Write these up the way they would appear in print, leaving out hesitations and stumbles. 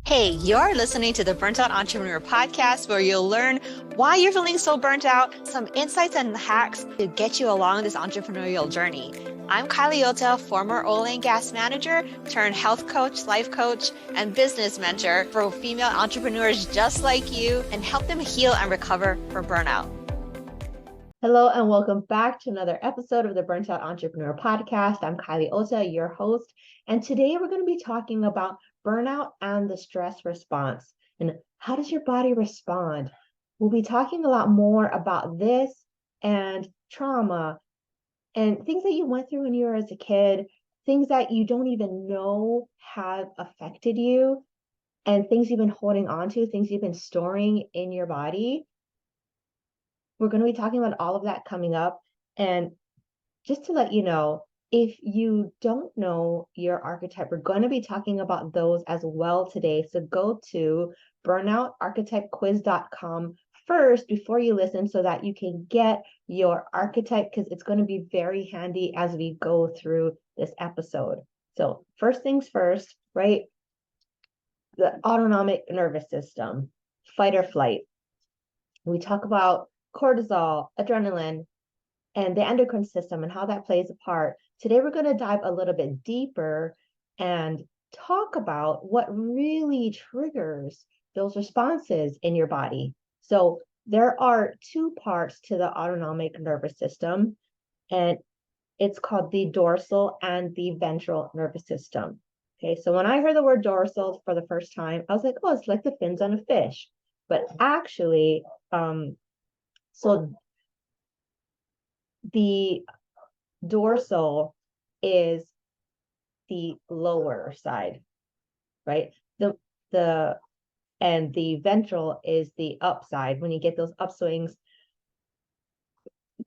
Hey, you're listening to the Burnt Out Entrepreneur podcast, where you'll learn why you're feeling so burnt out, some insights and hacks to get you along this entrepreneurial journey. I'm Kylie Ota, former oil and gas manager turned health coach, life coach, and business mentor for female entrepreneurs just like you, and help them heal and recover from burnout. Hello, and welcome back to another episode of the Burnt Out Entrepreneur podcast. I'm Kylie Ota, your host, and today we're going to be talking about burnout and the stress response. And how does your body respond? We'll be talking a lot more about this and trauma and things that you went through when you were as a kid, things that you don't even know have affected you, and things you've been holding on to, things you've been storing in your body. We're going to be talking about all of that coming up. And just to let you know, if you don't know your archetype, we're going to be talking about those as well today. So go to burnoutarchetypequiz.com first before you listen, so that you can get your archetype, because it's going to be very handy as we go through this episode. So first things first, right? The autonomic nervous system, fight or flight. We talk about cortisol, adrenaline, and the endocrine system and how that plays a part. Today, we're going to dive a little bit deeper and talk about what really triggers those responses in your body. So there are two parts to the autonomic nervous system, and it's called the dorsal and the ventral nervous system. Okay, so when I heard the word dorsal for the first time, I was like, oh, it's like the fins on a fish. But actually, so the dorsal is the lower side, right? And the ventral is the upside. When you get those upswings,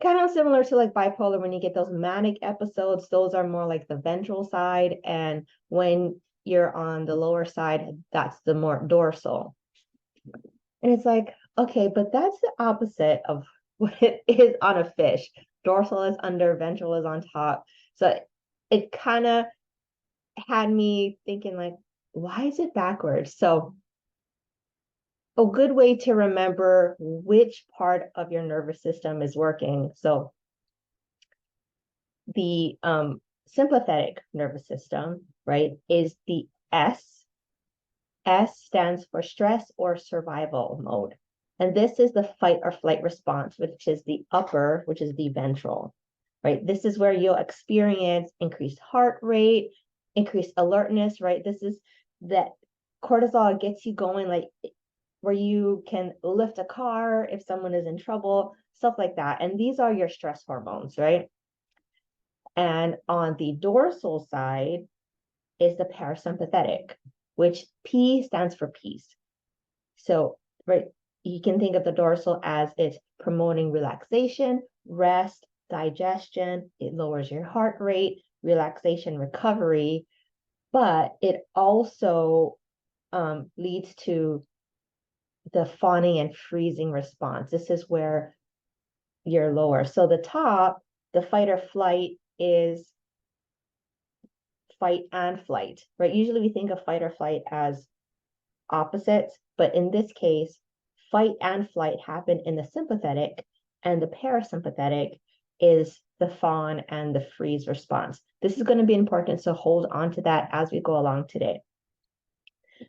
kind of similar to like bipolar, when you get those manic episodes, those are more like the ventral side. And when you're on the lower side, that's the more dorsal. And it's like, okay, but that's the opposite of what it is on a fish. Dorsal is under, ventral is on top. So it kind of had me thinking, like, why is it backwards? So a good way to remember which part of your nervous system is working. So the sympathetic nervous system, right, is the S. S stands for stress or survival mode. And this is the fight or flight response, which is the upper, which is the ventral, right? This is where you'll experience increased heart rate, increased alertness, right? This is that cortisol gets you going, like where you can lift a car if someone is in trouble, stuff like that. And these are your stress hormones, right? And on the dorsal side is the parasympathetic, which P stands for peace. So, right, you can think of the dorsal as it's promoting relaxation, rest, digestion. It lowers your heart rate, relaxation, recovery, but it also leads to the fawning and freezing response. This is where you're lower. So the top, the fight or flight, is fight and flight, right? Usually we think of fight or flight as opposites, but in this case, fight and flight happen in the sympathetic, and the parasympathetic is the fawn and the freeze response. This is going to be important, so hold on to that as we go along today.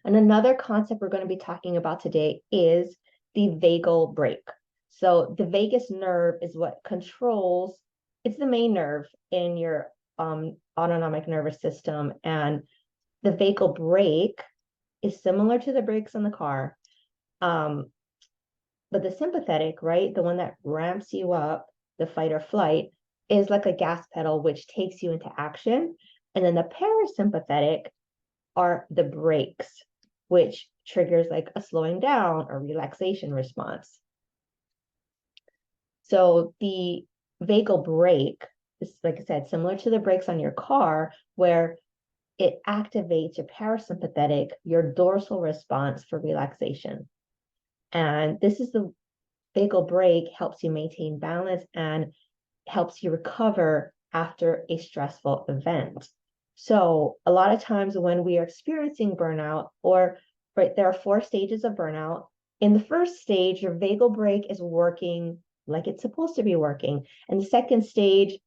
And another concept we're going to be talking about today is the vagal brake. So the vagus nerve is what controls, it's the main nerve in your autonomic nervous system, and the vagal brake is similar to the brakes in the car. But the sympathetic, right, the one that ramps you up, the fight or flight, is like a gas pedal, which takes you into action. And then the parasympathetic are the brakes, which triggers like a slowing down or relaxation response. So the vagal brake is, like I said, similar to the brakes on your car, where it activates your parasympathetic, your dorsal response for relaxation. And this is the vagal brake helps you maintain balance and helps you recover after a stressful event. So a lot of times when we are experiencing burnout, or right? There are 4 stages of burnout. In the first stage, your vagal brake is working like it's supposed to be working. And the second stage,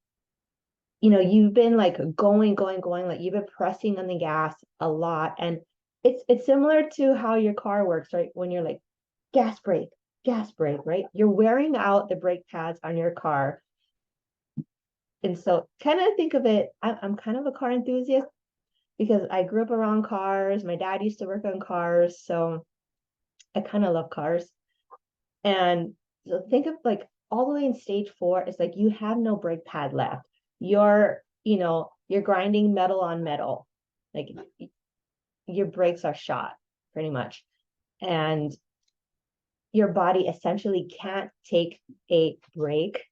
you've been like going, like you've been pressing on the gas a lot. And it's similar to how your car works, right? When you're like gas brake, right? You're wearing out the brake pads on your car. And so kind of think of it, I'm kind of a car enthusiast because I grew up around cars. My dad used to work on cars, so I kind of love cars. And so think of like all the way in stage 4, it's like you have no brake pad left. You're grinding metal on metal. Like your brakes are shot pretty much. And your body essentially can't take a break,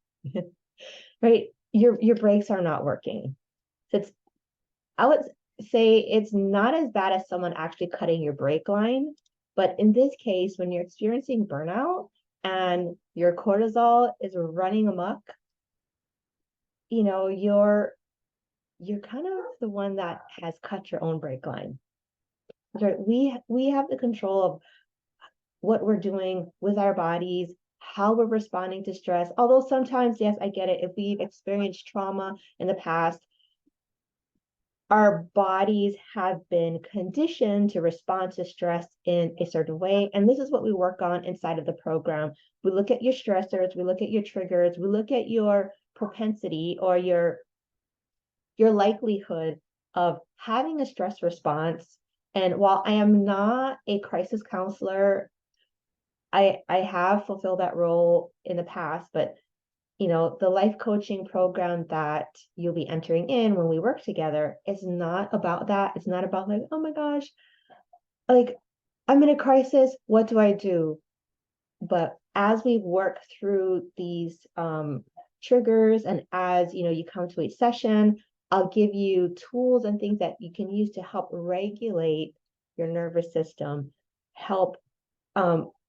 right? Your brakes are not working. So I would say it's not as bad as someone actually cutting your brake line. But in this case, when you're experiencing burnout and your cortisol is running amok, you're kind of the one that has cut your own brake line. Right? We have the control of what we're doing with our bodies, how we're responding to stress. Although sometimes, yes, I get it. If we've experienced trauma in the past, our bodies have been conditioned to respond to stress in a certain way. And this is what we work on inside of the program. We look at your stressors, we look at your triggers, we look at your propensity or your likelihood of having a stress response. And while I am not a crisis counselor, I have fulfilled that role in the past, but the life coaching program that you'll be entering in when we work together is not about that. It's not about like, oh my gosh, like I'm in a crisis. What do I do? But as we work through these triggers and as you come to a session, I'll give you tools and things that you can use to help regulate your nervous system, help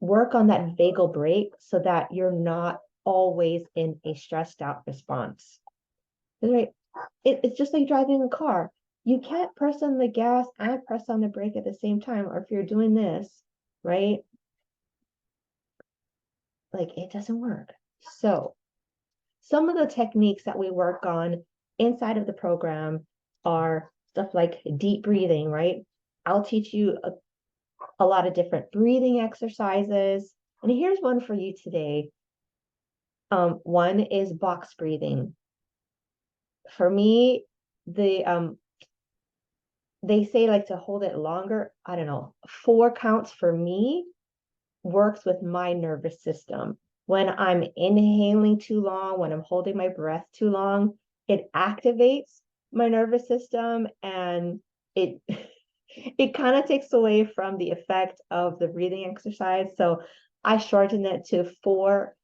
work on that vagal brake so that you're not always in a stressed out response. Right? It's just like driving a car. You can't press on the gas and press on the brake at the same time. Or if you're doing this, right? Like it doesn't work. So some of the techniques that we work on inside of the program are stuff like deep breathing, right? I'll teach you a lot of different breathing exercises. And here's one for you today. One is box breathing. For me, they say like to hold it longer. I don't know. 4 counts for me works with my nervous system. When I'm inhaling too long, when I'm holding my breath too long, it activates my nervous system and it it kind of takes away from the effect of the breathing exercise. So I shorten it to 4,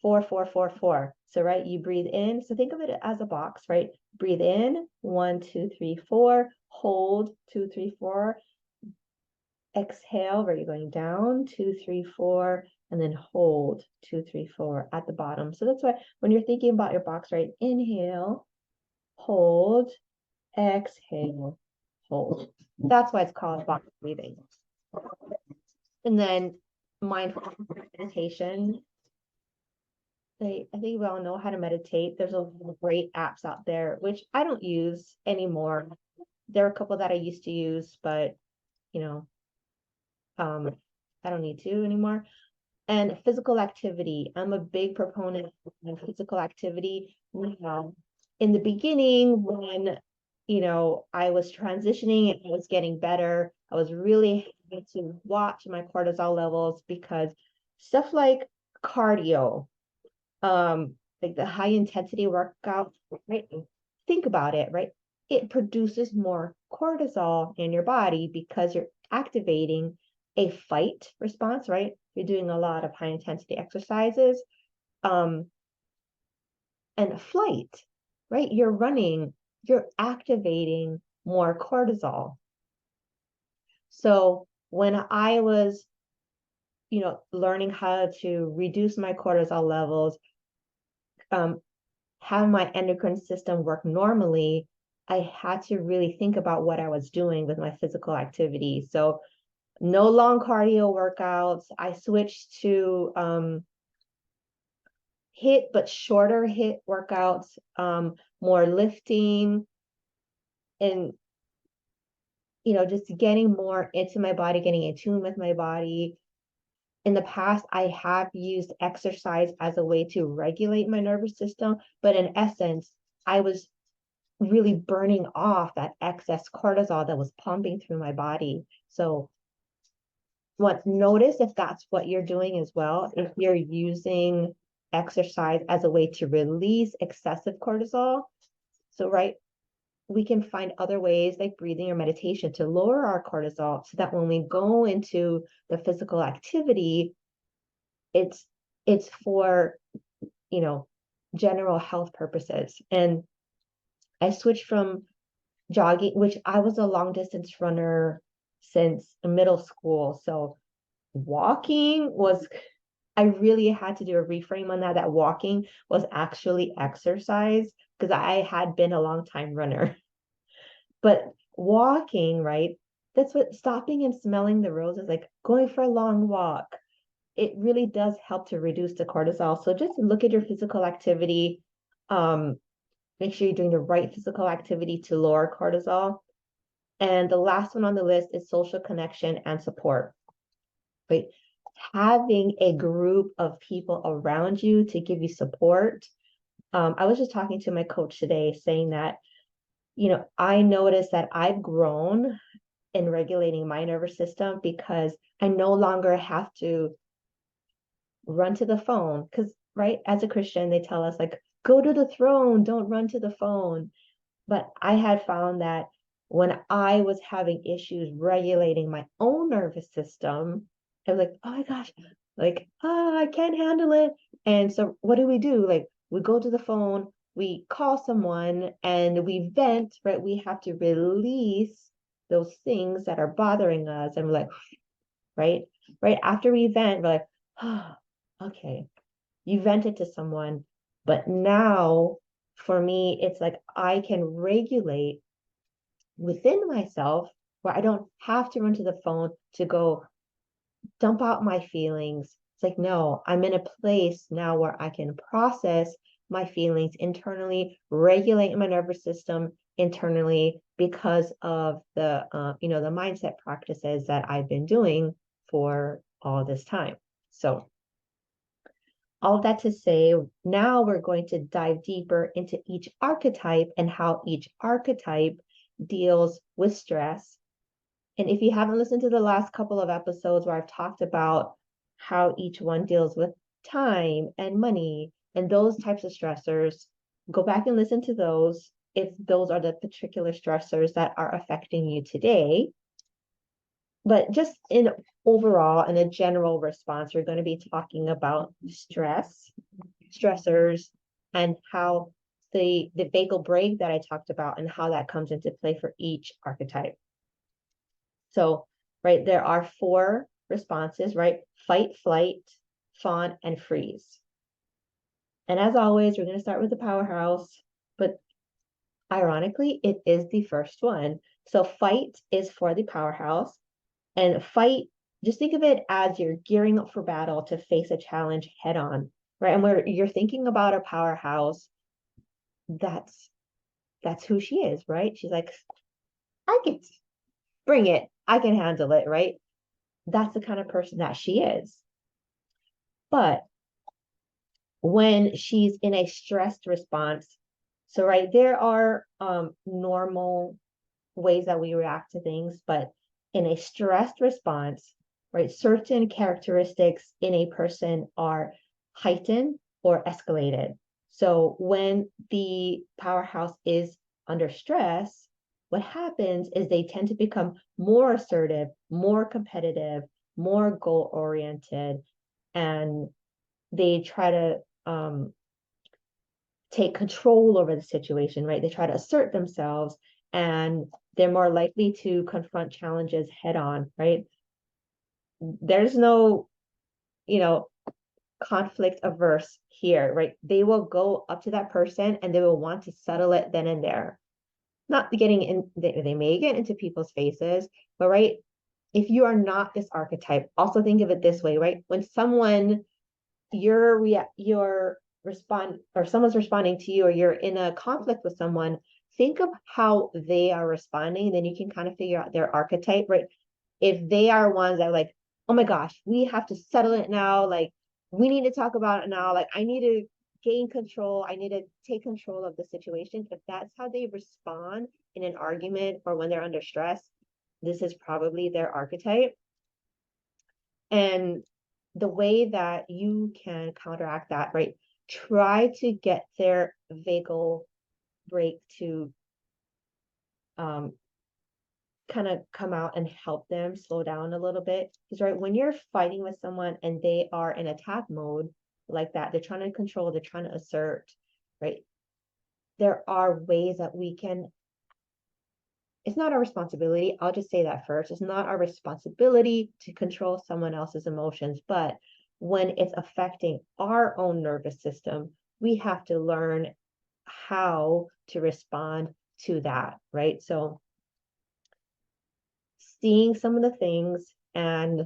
4, 4, 4, 4. So, right, you breathe in. So think of it as a box, right? Breathe in, 1, 2, 3, 4. Hold, 2, 3, 4. Exhale, where you're going down, 2, 3, 4, and then hold, 2, 3, 4 at the bottom. So that's why when you're thinking about your box, right? Inhale, hold, exhale, hold. That's why it's called box breathing. And then mindful meditation. I think we all know how to meditate. There's a great apps out there, which I don't use anymore. There are a couple that I used to use, but I don't need to anymore. And physical activity. I'm a big proponent of physical activity. In the beginning, when I was transitioning and I was getting better, I was really having to watch my cortisol levels because stuff like cardio, like the high intensity workout, right? Think about it, right? It produces more cortisol in your body because you're activating a fight response, right? You're doing a lot of high intensity exercises, and flight, right? You're running, you're activating more cortisol. So when I was, learning how to reduce my cortisol levels, have my endocrine system work normally, I had to really think about what I was doing with my physical activity. So no long cardio workouts. I switched to hit but shorter hit workouts, more lifting, and just getting more into my body, getting in tune with my body. In the past, I have used exercise as a way to regulate my nervous system, but in essence, I was really burning off that excess cortisol that was pumping through my body. So notice if that's what you're doing as well, if you're using exercise as a way to release excessive cortisol. So, right, we can find other ways like breathing or meditation to lower our cortisol so that when we go into the physical activity, it's for, general health purposes. And I switched from jogging, which I was a long distance runner since middle school. So walking was, I really had to do a reframe on that walking was actually exercise because I had been a long time runner. But walking, right? That's what stopping and smelling the roses, like going for a long walk. It really does help to reduce the cortisol. So just look at your physical activity. Make sure you're doing the right physical activity to lower cortisol. And the last one on the list is social connection and support, right? Having a group of people around you to give you support. I was just talking to my coach today saying that, I noticed that I've grown in regulating my nervous system because I no longer have to run to the phone. Because, right, as a Christian, they tell us, like, go to the throne, don't run to the phone. But I had found that when I was having issues regulating my own nervous system, I was like, oh my gosh, like, I can't handle it. And so what do? Like, we go to the phone, we call someone, and we vent, right? We have to release those things that are bothering us. And we're like, right? Right after we vent, we're like, oh, okay, you vented to someone. But now for me, it's like I can regulate within myself where I don't have to run to the phone to go dump out my feelings. It's like, no, I'm in a place now where I can process my feelings internally, regulate my nervous system internally because of the mindset practices that I've been doing for all this time. So all that to say, now we're going to dive deeper into each archetype and how each archetype deals with stress. And if you haven't listened to the last couple of episodes where I've talked about how each one deals with time and money and those types of stressors, go back and listen to those if those are the particular stressors that are affecting you today. But just in overall, in a general response, we're going to be talking about stressors, and how the vagal brake that I talked about and how that comes into play for each archetype. So, right, there are 4 responses, right? Fight, flight, fawn, and freeze. And as always, we're going to start with the powerhouse, but ironically, it is the first one. So fight is for the powerhouse. And fight, just think of it as you're gearing up for battle to face a challenge head on, right? And where you're thinking about a powerhouse, that's who she is, right? She's like, I can bring it, I can handle it, right? That's the kind of person that she is. But when she's in a stressed response, so right, there are normal ways that we react to things, but in a stressed response, right, certain characteristics in a person are heightened or escalated. So when the powerhouse is under stress, what happens is they tend to become more assertive, more competitive, more goal oriented, and they try to take control over the situation, right? They try to assert themselves, and they're more likely to confront challenges head on, right? There's no, conflict averse here, right? They will go up to that person and they will want to settle it then and there. Not getting in, they may get into people's faces, but right, if you are not this archetype, also think of it this way, right? When someone you're respond or someone's responding to you, or you're in a conflict with someone, think of how they are responding, then you can kind of figure out their archetype, right? If they are ones that are like, oh my gosh, we have to settle it now, like we need to talk about it now, like I need to gain control, I need to take control of the situation. If that's how they respond in an argument or when they're under stress, this is probably their archetype. And the way that you can counteract that, right? Try to get their vagal brake to kind of come out and help them slow down a little bit. Because, right, when you're fighting with someone and they are in attack mode like that, they're trying to control, they're trying to assert, right? There are ways that we can, it's not our responsibility. I'll just say that first. It's not our responsibility to control someone else's emotions, but when it's affecting our own nervous system, we have to learn how to respond to that, right? So seeing some of the things and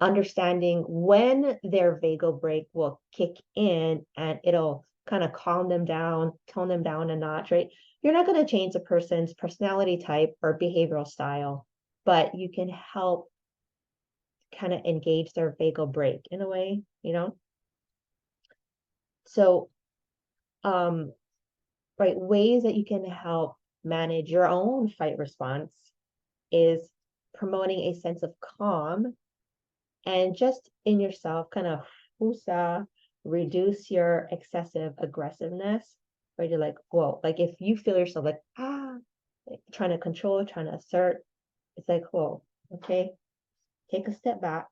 understanding when their vagal brake will kick in and it'll kind of calm them down, tone them down a notch, right? You're not going to change a person's personality type or behavioral style, but you can help kind of engage their vagal brake in a way, you know? So, right, ways that you can help manage your own fight response is promoting a sense of calm and just in yourself, kind of reduce your excessive aggressiveness, where you're like, whoa, like if you feel yourself like, like trying to control, trying to assert, it's like, whoa, okay, take a step back.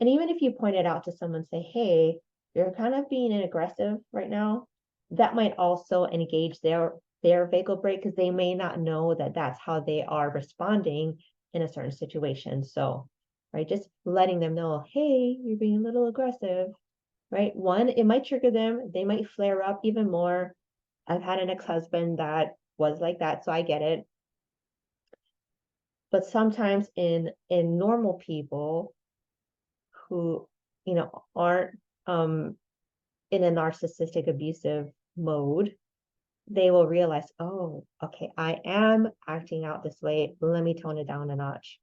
And even if you point it out to someone, say, hey, you're kind of being aggressive right now, that might also engage their vagal brake, because they may not know that that's how they are responding in a certain situation. So, right, just letting them know, hey, you're being a little aggressive, right? One, it might trigger them. They might flare up even more. I've had an ex-husband that was like that, so I get it. But sometimes in normal people who, aren't in a narcissistic abusive mode, they will realize, oh, okay, I am acting out this way. Let me tone it down a notch.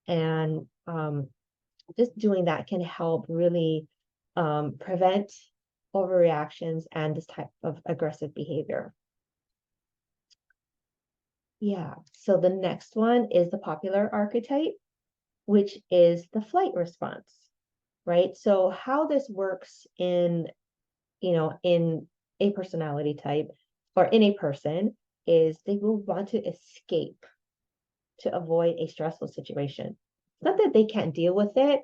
And just doing that can help really prevent overreactions and this type of aggressive behavior. Yeah, so the next one is the popular archetype, which is the flight response, right? So how this works in a personality type or in a person is they will want to escape to avoid a stressful situation. It's not that they can't deal with it,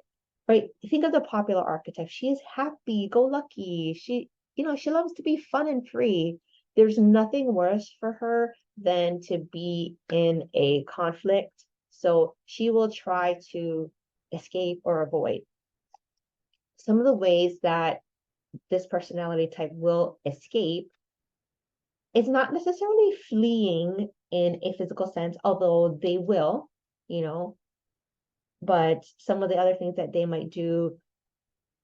right? Think of the popular archetype. She is happy, go lucky. She loves to be fun and free. There's nothing worse for her than to be in a conflict. So she will try to escape or avoid. Some of the ways that this personality type will escape, it's not necessarily fleeing in a physical sense, although they will, but some of the other things that they might do,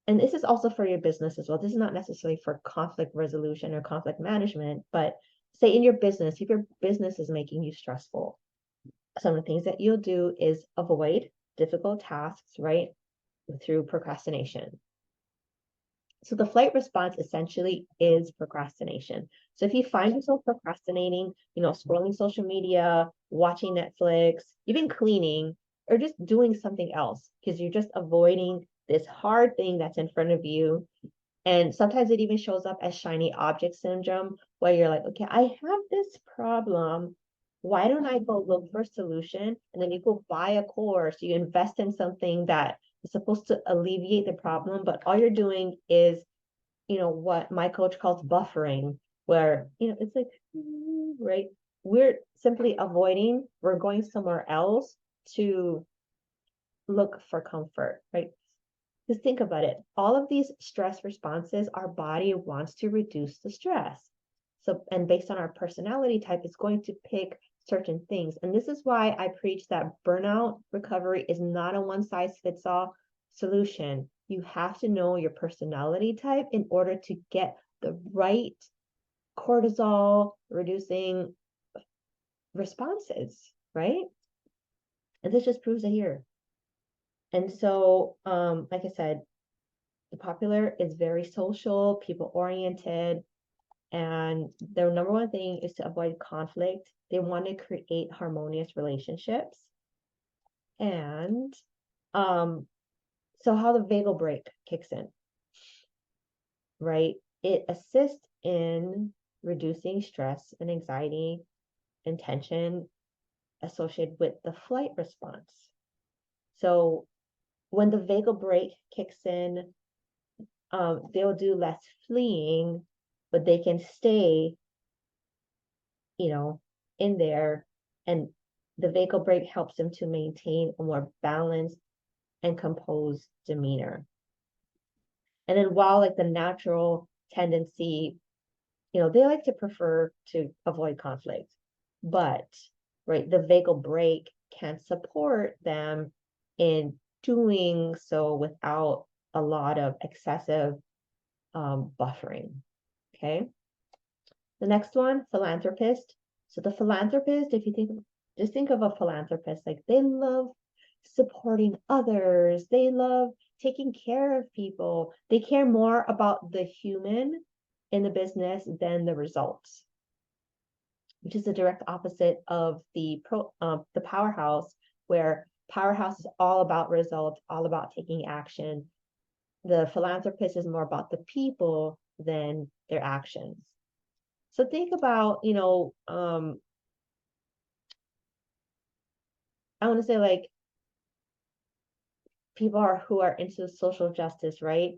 and this is also for your business as well. This is not necessarily for conflict resolution or conflict management, but say in your business, if your business is making you stressful, some of the things that you'll do is avoid difficult tasks, right? Through procrastination. So the flight response essentially is procrastination. So if you find yourself procrastinating, scrolling social media, watching Netflix, even cleaning, or just doing something else, because you're just avoiding this hard thing that's in front of you. And sometimes it even shows up as shiny object syndrome, where you're like, okay, I have this problem. Why don't I go look for a solution? And then you go buy a course, you invest in something that is supposed to alleviate the problem, but all you're doing is, what my coach calls buffering, where, it's like, right? We're simply avoiding, we're going somewhere else to look for comfort, right? Just think about it. All of these stress responses, our body wants to reduce the stress. So, and based on our personality type, it's going to pick certain things. And this is why I preach that burnout recovery is not a one-size-fits-all solution. You have to know your personality type in order to get the right cortisol reducing responses, right? And this just proves it here. And so, like I said, the popular is very social, people oriented, and their number one thing is to avoid conflict. They want to create harmonious relationships. And so how the vagal brake kicks in, right? It assists in reducing stress and anxiety and tension associated with the flight response. So when the vagal brake kicks in, they'll do less fleeing, but they can stay, in there. And the vagal brake helps them to maintain a more balanced and composed demeanor. And then while like the natural tendency, they like to prefer to avoid conflict, but right, the vagal brake can support them in doing so without a lot of excessive buffering. Okay. The next one, philanthropist. So the philanthropist, if you just think of a philanthropist, like they love supporting others. They love taking care of people. They care more about the human in the business than the results, which is the direct opposite of the powerhouse, where powerhouse is all about results, all about taking action. The philanthropist is more about the people than their actions. So think about, I want to say like people who are into social justice, right?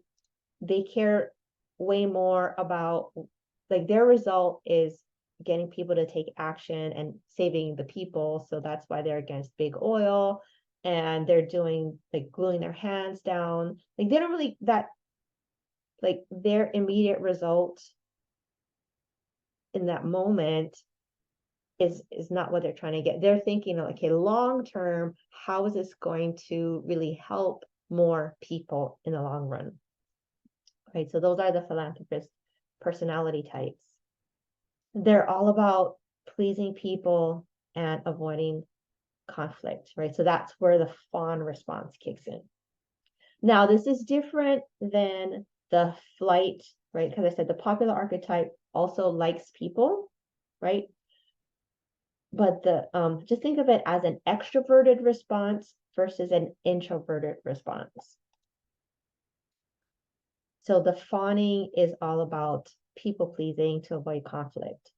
They care way more about, like, their result is getting people to take action and saving the people. So that's why they're against big oil, and they're doing like gluing their hands down. Like they don't really like their immediate result in that moment is not what they're trying to get. They're thinking, okay, long term, how is this going to really help more people in the long run? Right. So those are the philanthropist personality types. They're all about pleasing people and avoiding conflict, right? So that's where the fawn response kicks in. Now, this is different than the flight, right? Because I said the popular archetype also likes people, right? But just think of it as an extroverted response versus an introverted response. So the fawning is all about people pleasing to avoid conflict.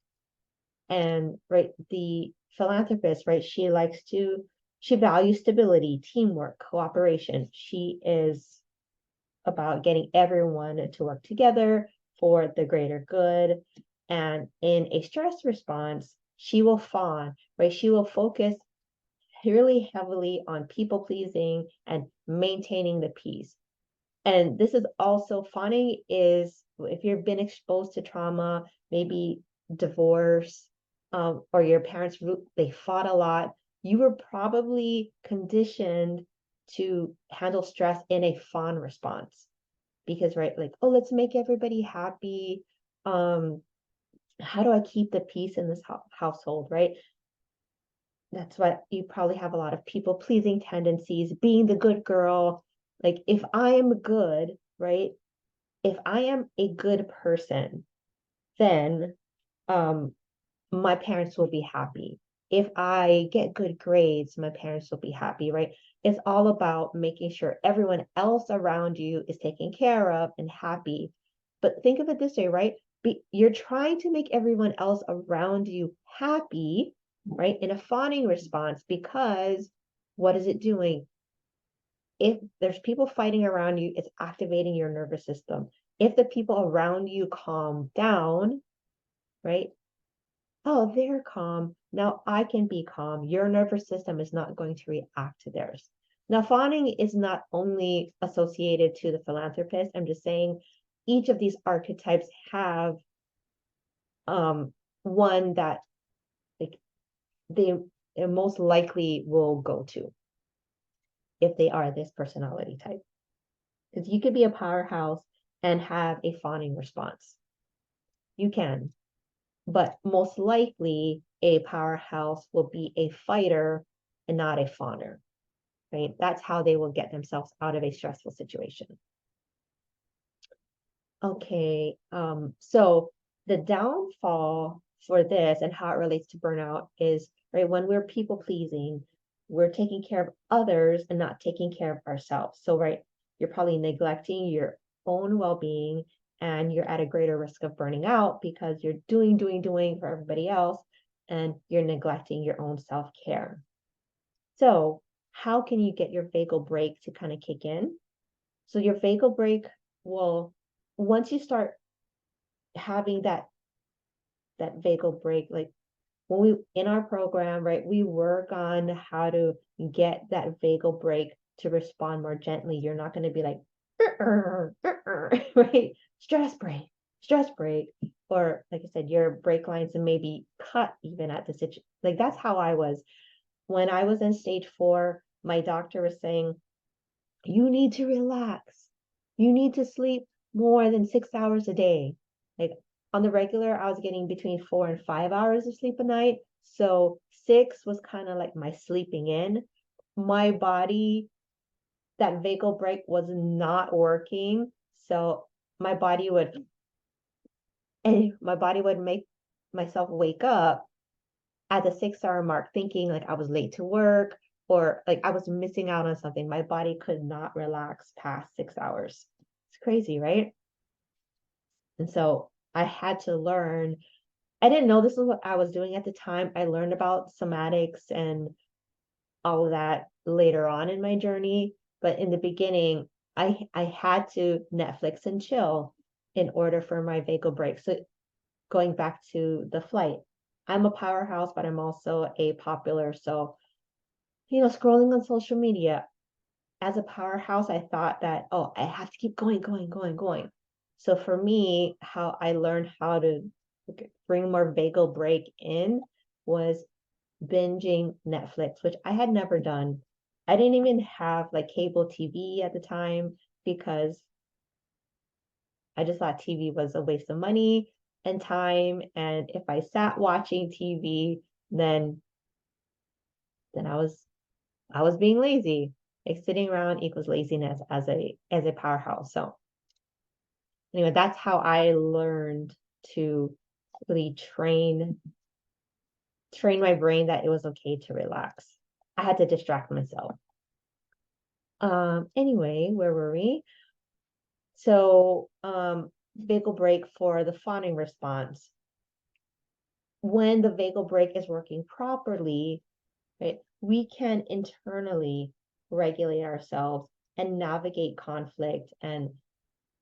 And right, the philanthropist, right, she values stability, teamwork, cooperation. She is about getting everyone to work together for the greater good. And in a stress response, she will fawn, right? She will focus really heavily on people pleasing and maintaining the peace. And this is also fawning is if you've been exposed to trauma, maybe divorce, or your parents, they fought a lot, you were probably conditioned to handle stress in a fawn response. Because, right, like, oh, let's make everybody happy. How do I keep the peace in this household, right? That's why you probably have a lot of people pleasing tendencies, being the good girl. Like, if I am good, right? If I am a good person, then my parents will be happy. If I get good grades, my parents will be happy, right? It's all about making sure everyone else around you is taken care of and happy. But think of it this way, right? You're trying to make everyone else around you happy, right? In a fawning response, because what is it doing? If there's people fighting around you, it's activating your nervous system. If the people around you calm down, right? Oh, they're calm. Now I can be calm. Your nervous system is not going to react to theirs. Now, fawning is not only associated to the philanthropist. I'm just saying each of these archetypes have one that like they most likely will go to if they are this personality type. Because you could be a powerhouse and have a fawning response. You can, but most likely a powerhouse will be a fighter and not a fawner, right? That's how they will get themselves out of a stressful situation. Okay, so the downfall for this and how it relates to burnout is, right, when we're people pleasing, we're taking care of others and not taking care of ourselves. So, right, you're probably neglecting your own well-being and you're at a greater risk of burning out because you're doing for everybody else and you're neglecting your own self-care. So, how can you get your vagal brake to kind of kick in? So, your vagal brake will, once you start having that vagal brake, like when we in our program, right, we work on how to get that vagal brake to respond more gently. You're not going to be like right, stress brake, or like I said, your brake lines and maybe cut even at the situation. Like that's how I was when I was in stage 4. My doctor was saying, you need to relax, you need to sleep more than 6 hours a day. Like on the regular, I was getting between 4 and 5 hours of sleep a night. So 6 was kind of like my sleeping in. My body, that vagal brake was not working. So my body would, and my body would make myself wake up at the 6 hour mark thinking like I was late to work or like I was missing out on something. My body could not relax past 6 hours. It's crazy, right? And so I had to learn. I didn't know this was what I was doing at the time. I learned about somatics and all of that later on in my journey. But in the beginning, I had to Netflix and chill in order for my vagal brake. So going back to the flight, I'm a powerhouse, but I'm also a popular. So, scrolling on social media as a powerhouse, I thought that, oh, I have to keep going. So for me, how I learned how to bring more vagal brake in was binging Netflix, which I had never done. I didn't even have like cable TV at the time because I just thought TV was a waste of money and time. And if I sat watching TV, then I was being lazy. Like sitting around equals laziness as a powerhouse. So anyway, that's how I learned to really train my brain that it was okay to relax. I had to distract myself. Anyway, where were we? So vagal brake for the fawning response. When the vagal brake is working properly, right, we can internally regulate ourselves and navigate conflict and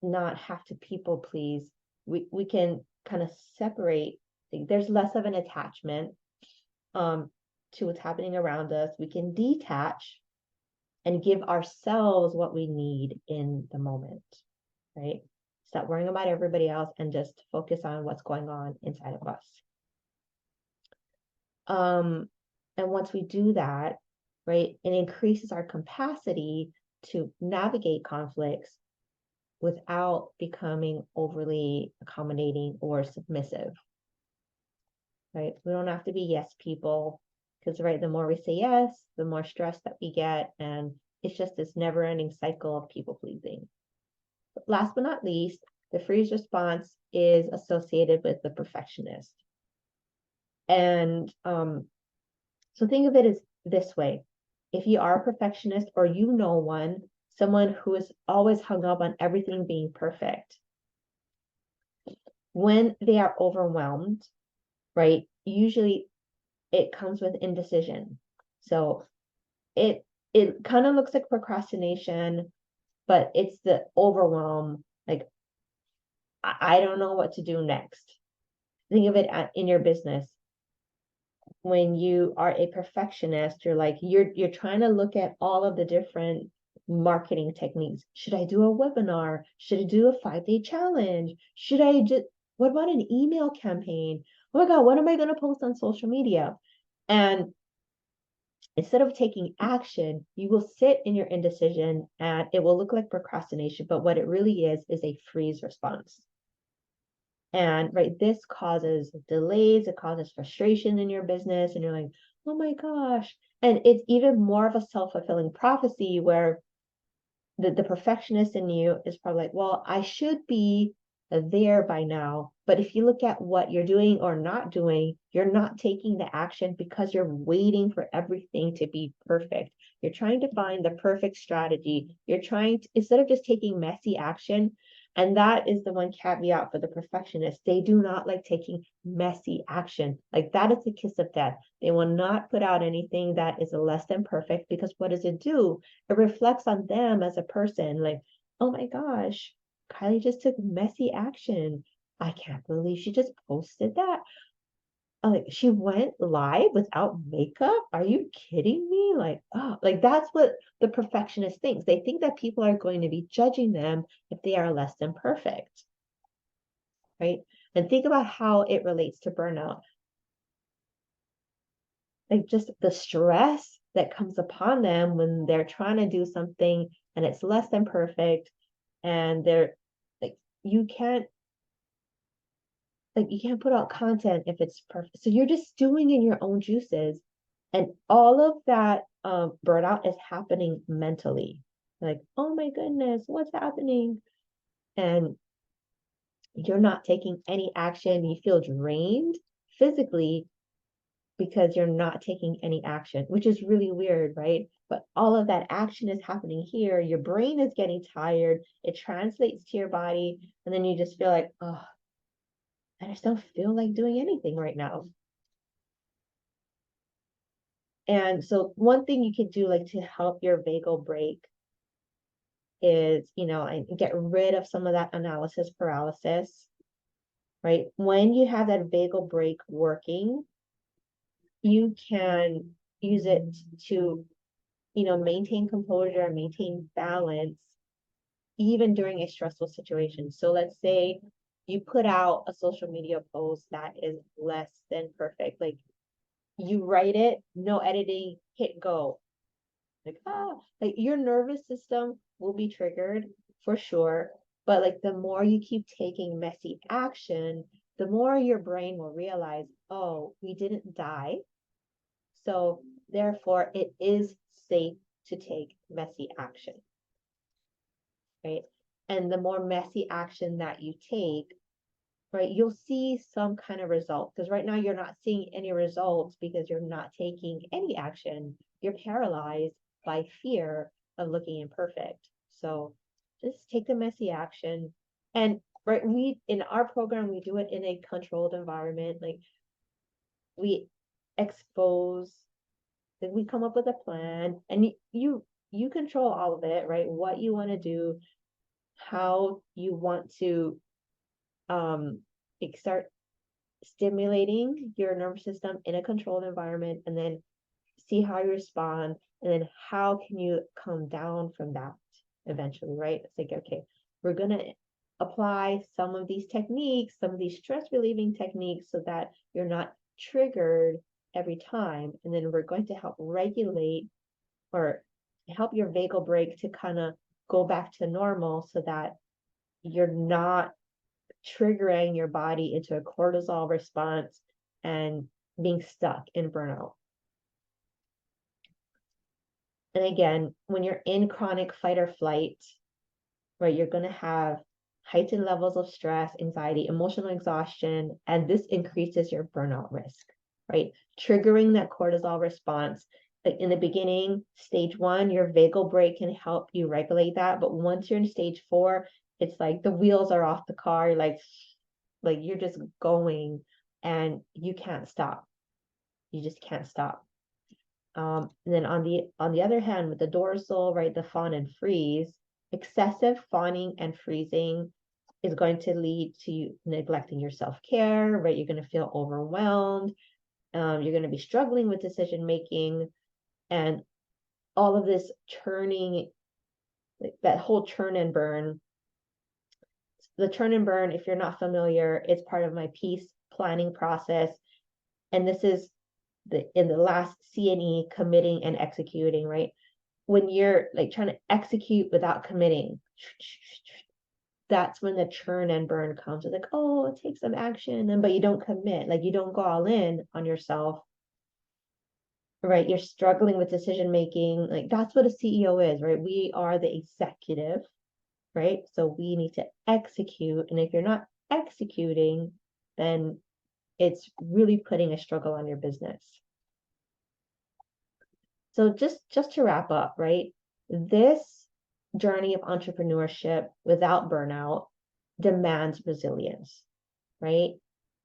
not have to people please. We can kind of separate. There's less of an attachment to what's happening around us. We can detach and give ourselves what we need in the moment, right? Stop worrying about everybody else and just focus on what's going on inside of us. And once we do that, right, it increases our capacity to navigate conflicts without becoming overly accommodating or submissive, right? We don't have to be yes people because, right, the more we say yes, the more stress that we get. And it's just this never ending cycle of people pleasing. Last but not least, the freeze response is associated with the perfectionist. And so think of it as this way. If you are a perfectionist or one, someone who is always hung up on everything being perfect, when they are overwhelmed, right, usually it comes with indecision. So it kind of looks like procrastination, but it's the overwhelm. Like, I don't know what to do next. Think of it in your business. When you are a perfectionist, you're like, you're trying to look at all of the different marketing techniques. Should I do a webinar? Should I do a 5-day challenge? Should I just, what about an email campaign? Oh my God, what am I going to post on social media? And instead of taking action, you will sit in your indecision and it will look like procrastination, but what it really is a freeze response. And right, this causes delays, it causes frustration in your business, and you're like, oh my gosh. And it's even more of a self-fulfilling prophecy where the perfectionist in you is probably like, well, I should be there by now. But if you look at what you're doing or not doing, you're not taking the action because you're waiting for everything to be perfect. You're trying to find the perfect strategy. You're trying to, instead of just taking messy action, and that is the one caveat for the perfectionist. They do not like taking messy action. Like that is the kiss of death. They will not put out anything that is less than perfect because what does it do? It reflects on them as a person. Like, oh my gosh, Kylie just took messy action. I can't believe she just posted that. Like she went live without makeup. Are you kidding me? Like, oh, like that's what the perfectionist thinks. They think that people are going to be judging them if they are less than perfect, right? And think about how it relates to burnout. Like just the stress that comes upon them when they're trying to do something and it's less than perfect, and they're like, you can't you can't put out content if it's perfect. So you're just stewing in your own juices. And all of that burnout is happening mentally. Like, oh my goodness, what's happening? And you're not taking any action. You feel drained physically because you're not taking any action, which is really weird, right? But all of that action is happening here. Your brain is getting tired. It translates to your body. And then you just feel like, oh, I just don't feel like doing anything right now. And so one thing you can do like to help your vagal brake is, get rid of some of that analysis paralysis, right? When you have that vagal brake working, you can use it to, maintain composure and maintain balance even during a stressful situation. So let's say you put out a social media post that is less than perfect. Like you write it, no editing, hit go. Like your nervous system will be triggered for sure. But like the more you keep taking messy action, the more your brain will realize, oh, we didn't die. So therefore, it is safe to take messy action, right? And the more messy action that you take, right, you'll see some kind of result. Because right now you're not seeing any results because you're not taking any action. You're paralyzed by fear of looking imperfect. So just take the messy action. And right, we in our program, we do it in a controlled environment. Like we expose, like we come up with a plan and you control all of it, right? What you want to do, how you want to start stimulating your nervous system in a controlled environment, and then see how you respond, and then how can you come down from that eventually, right? It's like, okay, we're going to apply some of these techniques, some of these stress relieving techniques so that you're not triggered every time, and then we're going to help regulate or help your vagal brake to kind of go back to normal so that you're not triggering your body into a cortisol response and being stuck in burnout. And again, when you're in chronic fight or flight, right, you're going to have heightened levels of stress, anxiety, emotional exhaustion, and this increases your burnout risk, right? Triggering that cortisol response. Like in the beginning, stage 1, your vagal brake can help you regulate that. But once you're in stage 4, it's like the wheels are off the car. Like you're just going and you can't stop. You just can't stop. And then on the other hand, with the dorsal, right, the fawn and freeze, excessive fawning and freezing is going to lead to you neglecting your self-care, right? You're going to feel overwhelmed. You're going to be struggling with decision making, and all of this turning, like that whole churn and burn. The churn and burn, if you're not familiar, is part of my peace planning process. And this is in the last C&E, committing and executing, right? When you're like trying to execute without committing, that's when the churn and burn comes. It's like, oh, it takes some action, but you don't commit, like you don't go all in on yourself, right? You're struggling with decision making. Like that's what a CEO is, right? We are the executive, right? So we need to execute. And if you're not executing, then it's really putting a struggle on your business. So just to wrap up, right? This journey of entrepreneurship without burnout demands resilience, right?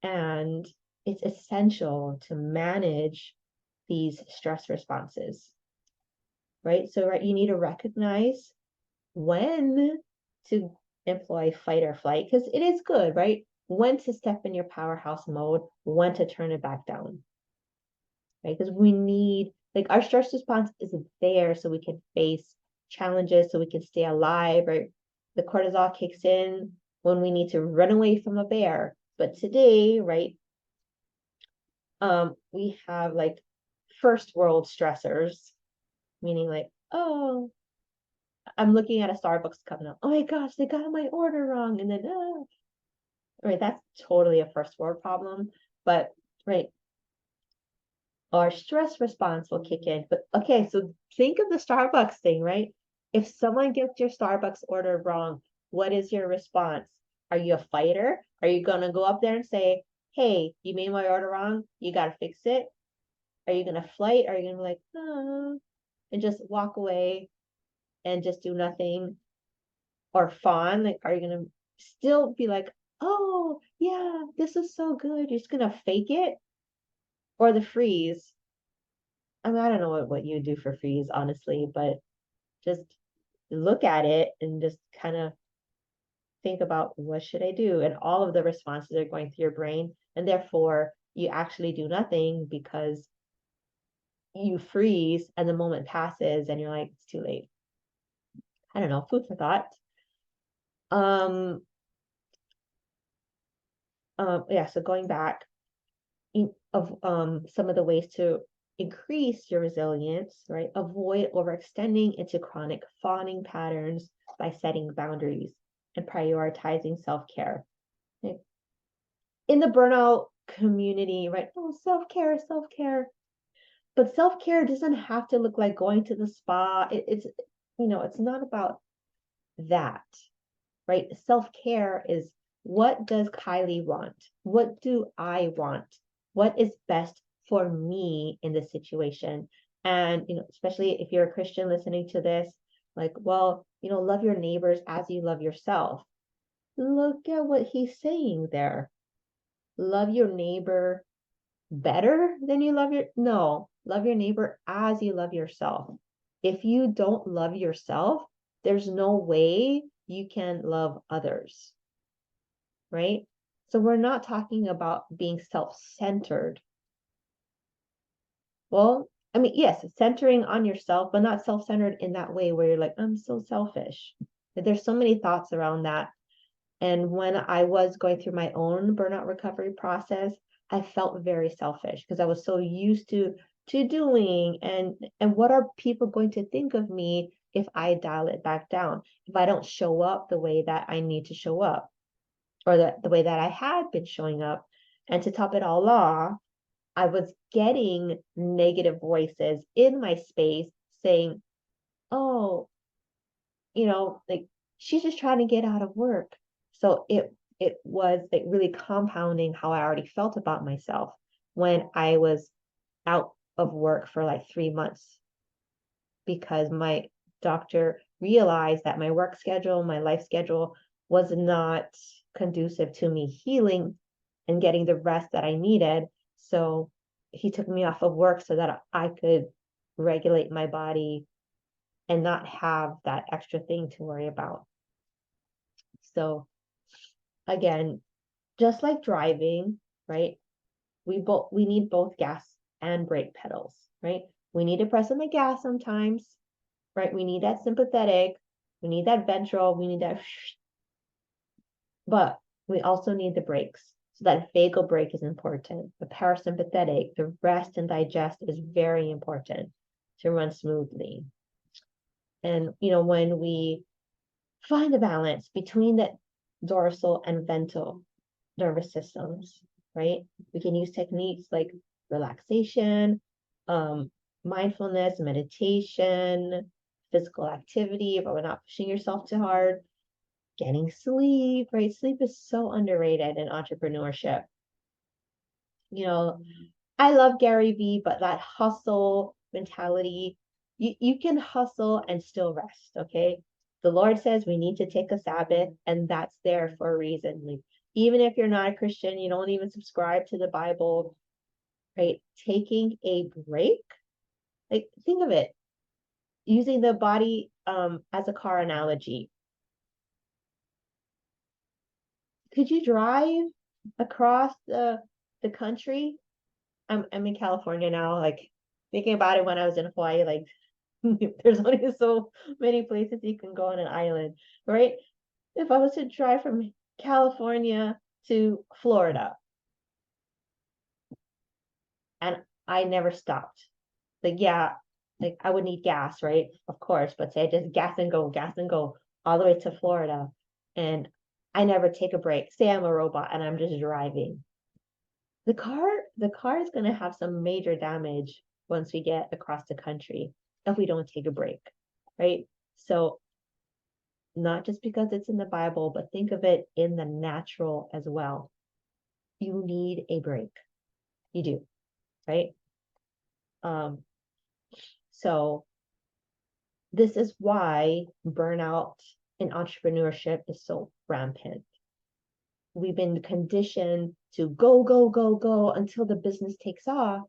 And it's essential to manage these stress responses, right? So, right, you need to recognize when to employ fight or flight, because it is good, right? When to step in your powerhouse mode, when to turn it back down, right? Because we need, like, our stress response is there so we can face challenges, so we can stay alive, right? The cortisol kicks in when we need to run away from a bear. But today, right, we have like first world stressors, meaning like, oh, I'm looking at a Starbucks coming up. Oh my gosh, they got my order wrong. And then, right, that's totally a first world problem. But, right, our stress response will kick in. But okay, so think of the Starbucks thing, right? If someone gets your Starbucks order wrong, what is your response? Are you a fighter? Are you going to go up there and say, hey, you made my order wrong. You got to fix it? Are you going to flight? Are you going to be like, oh, and just walk away and just do nothing? Or fawn? Like, are you going to still be like, oh, yeah, this is so good. You're just going to fake it? Or the freeze? I mean, I don't know what you do for freeze, honestly, but just look at it and just kind of think about what should I do? And all of the responses are going through your brain. And therefore, you actually do nothing because you freeze and the moment passes and you're like, it's too late. I don't know, food for thought. Yeah, so going back of some of the ways to increase your resilience, right? Avoid overextending into chronic fawning patterns by setting boundaries and prioritizing self-care. Okay? In the burnout community, right? Oh, self-care, self-care. But self-care doesn't have to look like going to the spa. It's, it's not about that, right? Self-care is, what does Kylie want? What do I want? What is best for me in this situation? And, especially if you're a Christian listening to this, like, well, love your neighbors as you love yourself. Look at what he's saying there. Love your neighbor better than you love your neighbor as you love yourself. If you don't love yourself, there's no way you can love others, right? So we're not talking about being self-centered. Well, I mean, yes, centering on yourself, but not self-centered in that way where you're like, I'm so selfish. There's so many thoughts around that. And when I was going through my own burnout recovery process, I felt very selfish because I was so used to doing, and what are people going to think of me if I dial it back down, if I don't show up the way that I need to show up, or the way that I had been showing up. And to top it all off, I was getting negative voices in my space saying, oh, like, she's just trying to get out of work. So it was like really compounding how I already felt about myself when I was out of work for like 3 months, because my doctor realized that my work schedule, my life schedule was not conducive to me healing and getting the rest that I needed. So he took me off of work so that I could regulate my body and not have that extra thing to worry about. So again, just like driving, right? We need both gas and brake pedals, right? We need to press on the gas sometimes, right? We need that sympathetic, we need that ventral, we need that, but we also need the brakes. So that vagal brake is important. The parasympathetic, the rest and digest is very important to run smoothly. And, when we find the balance between the dorsal and ventral nervous systems, right? We can use techniques like relaxation, mindfulness, meditation, physical activity, but we're not pushing yourself too hard, getting sleep, right? Sleep is so underrated in entrepreneurship. I love Gary Vee, but that hustle mentality, you can hustle and still rest, okay? The Lord says we need to take a Sabbath, and that's there for a reason. Like, even if you're not a Christian, you don't even subscribe to the Bible, right? Taking a break, like think of it, using the body as a car analogy. Could you drive across the country? I'm in California now, like thinking about it when I was in Hawaii, like there's only so many places you can go on an island, right? If I was to drive from California to Florida and I never stopped, like, yeah, like I would need gas, right? Of course, but say I just gas and go all the way to Florida and I never take a break. Say I'm a robot and I'm just driving. The car is going to have some major damage once we get across the country if we don't take a break, right? So not just because it's in the Bible, but think of it in the natural as well. You need a break. You do, right? So this is why burnout in entrepreneurship is so rampant. We've been conditioned to go, go, go, go until the business takes off.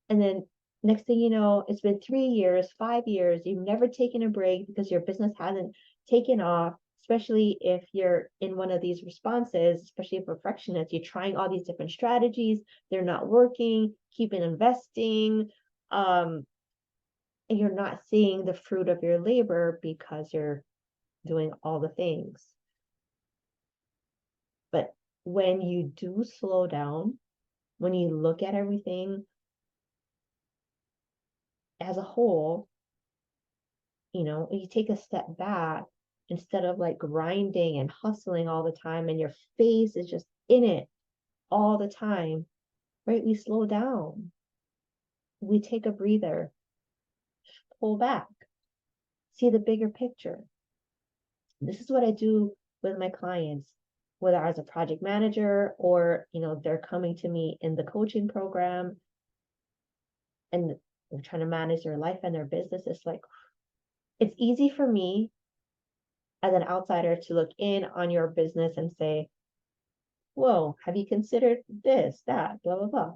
And then next thing you know, it's been 3 years, 5 years, you've never taken a break because your business hasn't taken off, especially if you're in one of these responses, especially a perfectionist, you're trying all these different strategies, they're not working, keeping investing, and you're not seeing the fruit of your labor because you're doing all the things. But when you do slow down, when you look at everything as a whole, you take a step back instead of like grinding and hustling all the time and your face is just in it all the time, right? We slow down. We take a breather, pull back, see the bigger picture. This is what I do with my clients, whether as a project manager or, they're coming to me in the coaching program and they're trying to manage their life and their business. It's like, it's easy for me as an outsider to look in on your business and say, whoa, have you considered this, that, blah, blah, blah,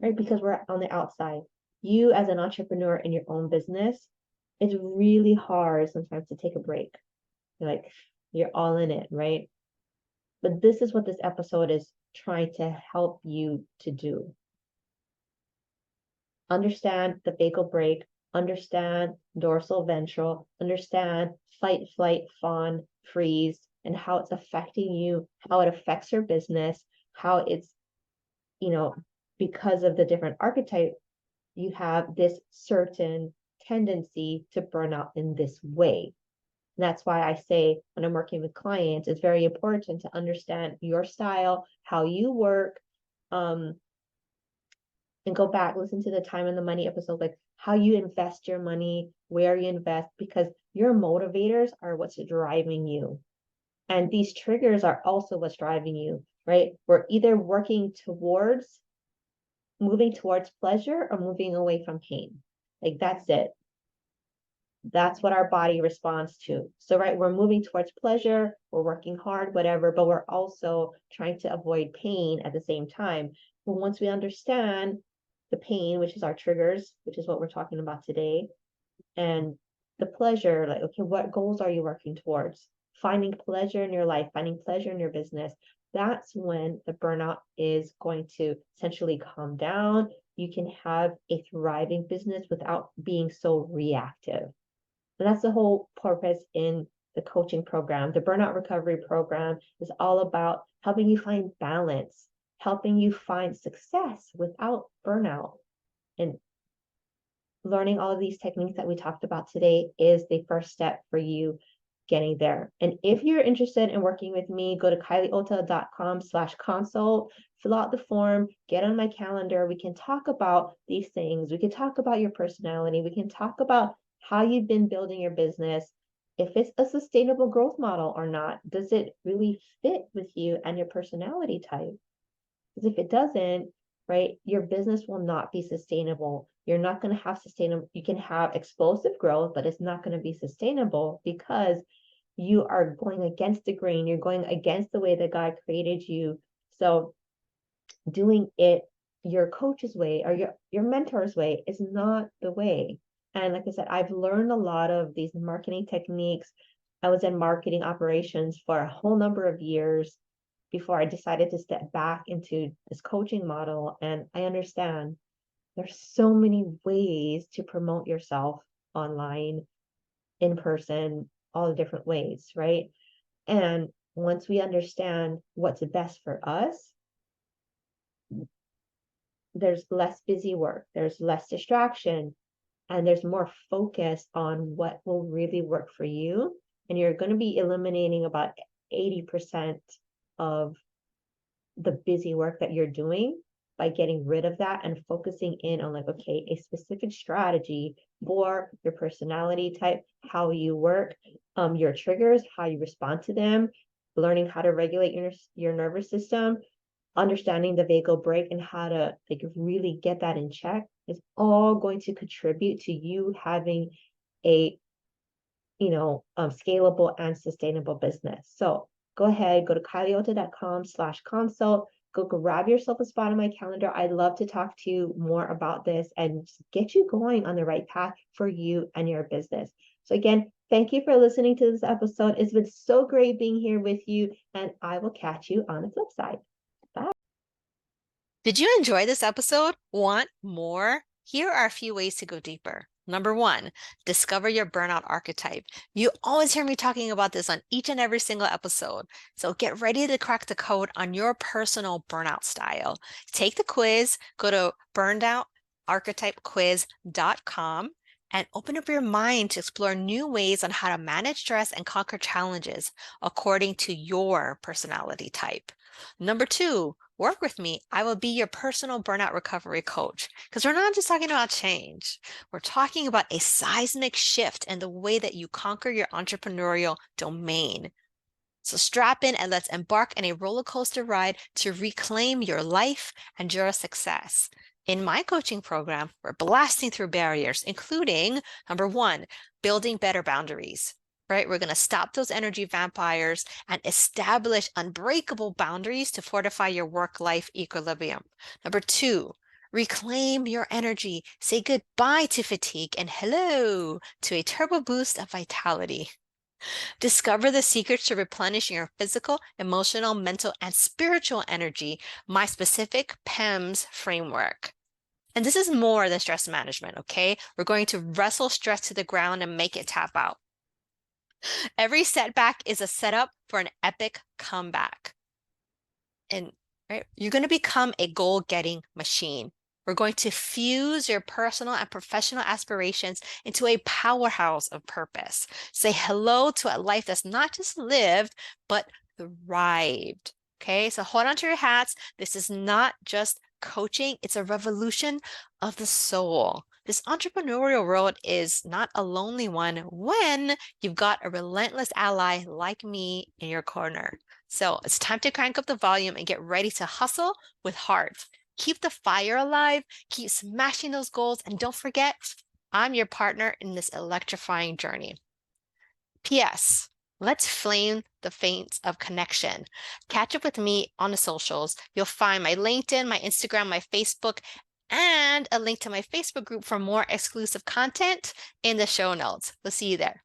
right? Because we're on the outside. You as an entrepreneur in your own business, it's really hard sometimes to take a break. You're all in it, right? But this is what this episode is trying to help you to do. Understand the vagal brake, understand dorsal ventral, understand fight, flight, fawn, freeze, and how it's affecting you, how it affects your business, how it's, because of the different archetype, you have this certain tendency to burn out in this way. And that's why I say when I'm working with clients, it's very important to understand your style, how you work, and go back, listen to the time and the money episode, like how you invest your money, where you invest, because your motivators are what's driving you. And these triggers are also what's driving you, right? We're either moving towards pleasure or moving away from pain. Like that's it. That's what our body responds to. So, right, we're moving towards pleasure, we're working hard, whatever, but we're also trying to avoid pain at the same time. But once we understand the pain, which is our triggers, which is what we're talking about today, and the pleasure, like, okay, what goals are you working towards? Finding pleasure in your life, finding pleasure in your business. That's when the burnout is going to essentially calm down. You can have a thriving business without being so reactive. And that's the whole purpose in the coaching program, the burnout recovery program, is all about helping you find balance, helping you find success without burnout. And learning all of these techniques that we talked about today is the first step for you getting there. And if you're interested in working with me, go to kylieota.com/consult, fill out the form, get on my calendar. We can talk about these things. We can talk about your personality. We can talk about how you've been building your business, if it's a sustainable growth model or not. Does it really fit with you and your personality type? Because if it doesn't, right, your business will not be sustainable. You're not going to have sustainable, you can have explosive growth, but it's not going to be sustainable because you are going against the grain. You're going against the way that God created you. So doing it your coach's way or your mentor's way is not the way. And like I said, I've learned a lot of these marketing techniques. I was in marketing operations for a whole number of years before I decided to step back into this coaching model. And I understand there's so many ways to promote yourself online, in person, all the different ways, right? And once we understand what's best for us, there's less busy work, there's less distraction, and there's more focus on what will really work for you. And you're going to be eliminating about 80% of the busy work that you're doing by getting rid of that and focusing in on like, okay, a specific strategy for your personality type, how you work, your triggers, how you respond to them, learning how to regulate your nervous system, understanding the vagal brake and how to like really get that in check is all going to contribute to you having a scalable and sustainable business. So go ahead, go to kylieota.com/consult. Go grab yourself a spot on my calendar. I'd love to talk to you more about this and get you going on the right path for you and your business. So again, thank you for listening to this episode. It's been so great being here with you, and I will catch you on the flip side. Bye. Did you enjoy this episode? Want more? Here are a few ways to go deeper. Number 1, discover your burnout archetype. You always hear me talking about this on each and every single episode. So get ready to crack the code on your personal burnout style. Take the quiz, go to burnoutarchetypequiz.com and open up your mind to explore new ways on how to manage stress and conquer challenges according to your personality type. Number 2, work with me. I will be your personal burnout recovery coach because we're not just talking about change. We're talking about a seismic shift in the way that you conquer your entrepreneurial domain. So strap in and let's embark on a roller coaster ride to reclaim your life and your success. In my coaching program, we're blasting through barriers, including number 1, building better boundaries. Right? We're going to stop those energy vampires and establish unbreakable boundaries to fortify your work-life equilibrium. Number 2, reclaim your energy. Say goodbye to fatigue and hello to a turbo boost of vitality. Discover the secrets to replenishing your physical, emotional, mental, and spiritual energy, my specific PEMS framework. And this is more than stress management, okay? We're going to wrestle stress to the ground and make it tap out. Every setback is a setup for an epic comeback. And right, you're going to become a goal-getting machine. We're going to fuse your personal and professional aspirations into a powerhouse of purpose. Say hello to a life that's not just lived, but thrived. Okay, so hold on to your hats. This is not just coaching, it's a revolution of the soul. This entrepreneurial road is not a lonely one when you've got a relentless ally like me in your corner. So it's time to crank up the volume and get ready to hustle with heart. Keep the fire alive, keep smashing those goals, and don't forget, I'm your partner in this electrifying journey. P.S. Let's flame the flames of connection. Catch up with me on the socials. You'll find my LinkedIn, my Instagram, my Facebook, and a link to my Facebook group for more exclusive content in the show notes. We'll see you there.